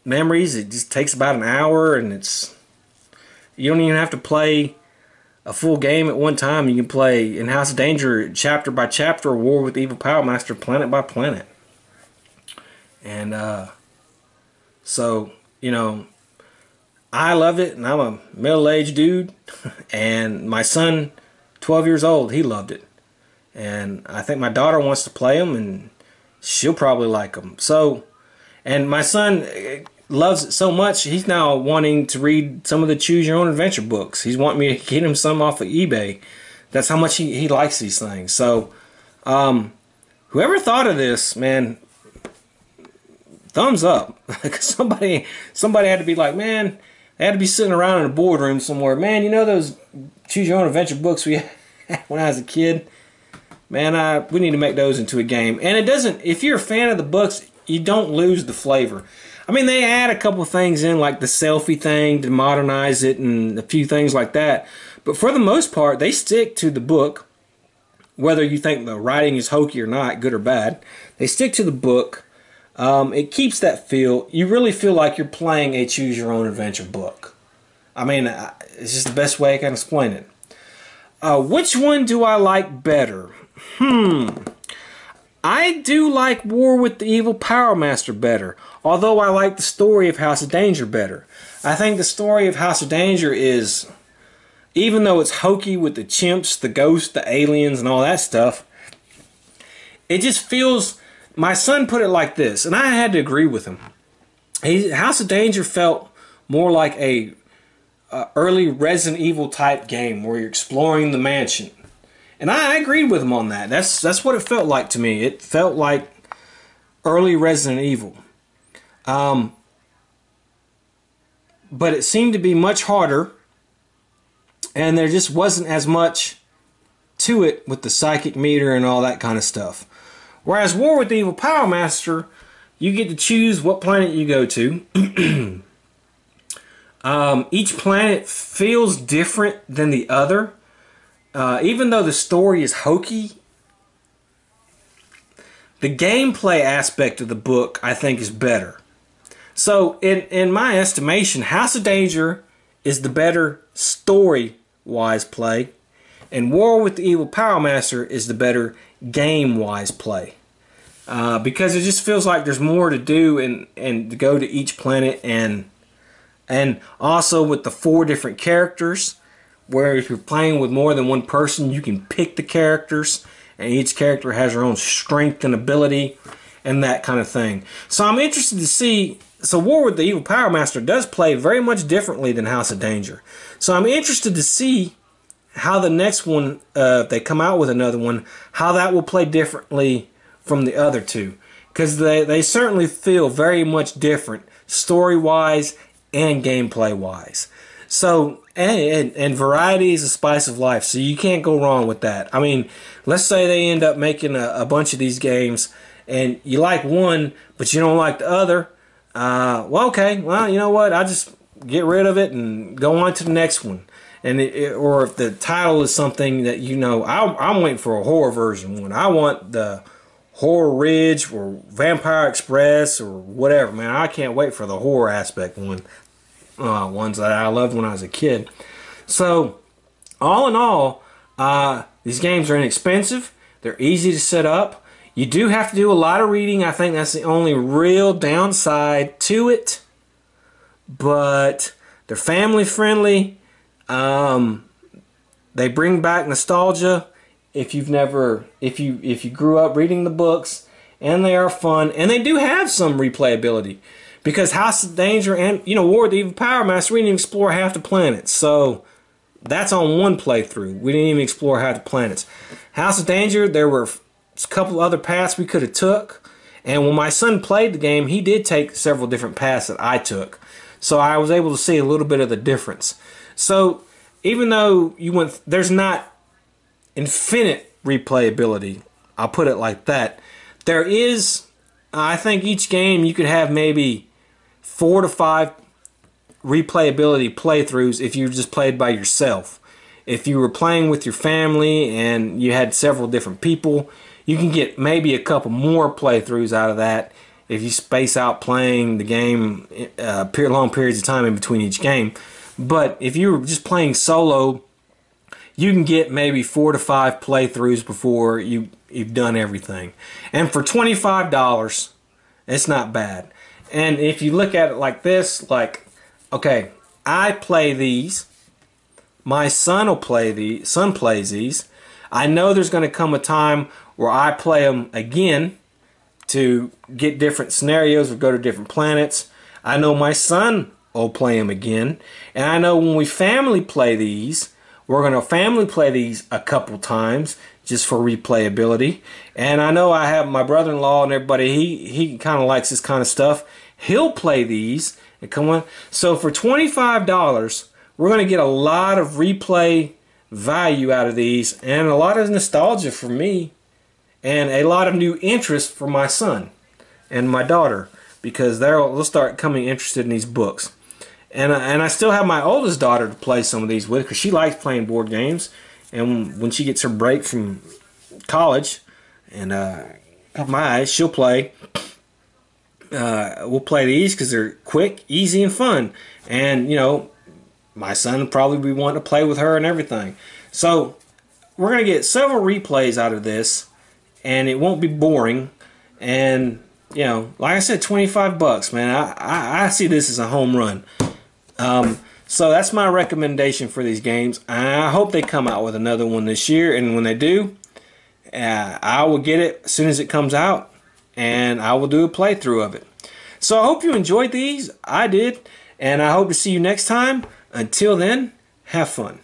memories. It just takes about an hour, and you don't even have to play a full game at one time. You can play in House of Danger chapter by chapter, War with the Evil Power Master, planet by planet. And so, I loved it, and I'm a middle-aged dude, and my son, 12 years old, he loved it. And I think my daughter wants to play them, and she'll probably like them. So, and my son loves it so much, he's now wanting to read some of the Choose Your Own Adventure books. He's wanting me to get him some off of eBay. That's how much he likes these things. So, whoever thought of this, man, thumbs up. somebody had to be like, man, they had to be sitting around in a boardroom somewhere. Man, those Choose Your Own Adventure books we had when I was a kid? Man, we need to make those into a game. And it doesn't, if you're a fan of the books, you don't lose the flavor. I mean, they add a couple things in, like the selfie thing to modernize it and a few things like that. But for the most part, they stick to the book, whether you think the writing is hokey or not, good or bad. They stick to the book. It keeps that feel. You really feel like you're playing a Choose Your Own Adventure book. I mean, it's just the best way I can explain it. Which one do I like better? I do like War with the Evil Power Master better, although I like the story of House of Danger better. I think the story of House of Danger is, even though it's hokey with the chimps, the ghosts, the aliens, and all that stuff, it just feels... My son put it like this, and I had to agree with him. House of Danger felt more like a early Resident Evil type game where you're exploring the mansion. And I agreed with him on that. That's what it felt like to me. It felt like early Resident Evil. But it seemed to be much harder, and there just wasn't as much to it with the psychic meter and all that kind of stuff. Whereas War with the Evil Power Master, you get to choose what planet you go to. Each planet feels different than the other. Even though the story is hokey, the gameplay aspect of the book, I think, is better. So, in my estimation, House of Danger is the better story-wise play, and War with the Evil Power Master is the better game-wise play. because it just feels like there's more to do and to go to each planet, and also with the 4 different characters, where if you're playing with more than one person, you can pick the characters, and each character has their own strength and ability and that kind of thing. So I'm interested to see. So War with the Evil Power Master does play very much differently than House of Danger. So I'm interested to see how the next one, if they come out with another one, how that will play differently from the other two. Because they certainly feel very much different story-wise and gameplay-wise. So, and variety is the spice of life, so you can't go wrong with that. I mean, let's say they end up making a bunch of these games, and you like one, but you don't like the other. Well, okay, well, you know what? I just get rid of it and go on to the next one. And or if the title is something that you know, I'm waiting for a horror version one. I want the Horror Ridge or Vampire Express or whatever, man. I can't wait for the horror aspect one. Ones that I loved when I was a kid. So, all in all, these games are inexpensive. They're easy to set up. You do have to do a lot of reading. I think that's the only real downside to it. But they're family friendly. They bring back nostalgia if you grew up reading the books, and they are fun, and they do have some replayability. Because House of Danger and, War of the Evil Power Master, we didn't even explore half the planets. So, that's on one playthrough. We didn't even explore half the planets. House of Danger, there were a couple other paths we could have took. And when my son played the game, he did take several different paths that I took. So, I was able to see a little bit of the difference. So, even though there's not infinite replayability, I'll put it like that, there is, I think each game you could have maybe 4 to 5 replayability playthroughs if you just played by yourself. If you were playing with your family and you had several different people, you can get maybe a couple more playthroughs out of that if you space out playing the game long periods of time in between each game. But if you were just playing solo, you can get maybe 4 to 5 playthroughs before you've done everything. And for $25, it's not bad. And if you look at it like this, like, okay, I play these. My son plays these. I know there's going to come a time where I play them again to get different scenarios or go to different planets. I know my son will play them again. And I know when we family play these, we're going to family play these a couple times just for replayability. And I know I have my brother-in-law and everybody, he kind of likes this kind of stuff. He'll play these and come on. So for $25, we're going to get a lot of replay value out of these and a lot of nostalgia for me and a lot of new interest for my son and my daughter, because they'll start coming interested in these books. And I still have my oldest daughter to play some of these with, because she likes playing board games. And when she gets her break from college and my eyes, she'll play. We'll play these because they're quick, easy, and fun. And, my son will probably be wanting to play with her and everything. So we're going to get several replays out of this, and it won't be boring. And, like I said, $25, man. I see this as a home run. So that's my recommendation for these games. I hope they come out with another one this year, and when they do, I will get it as soon as it comes out, and I will do a playthrough of it. So I hope you enjoyed these. I did, and I hope to see you next time. Until then, have fun.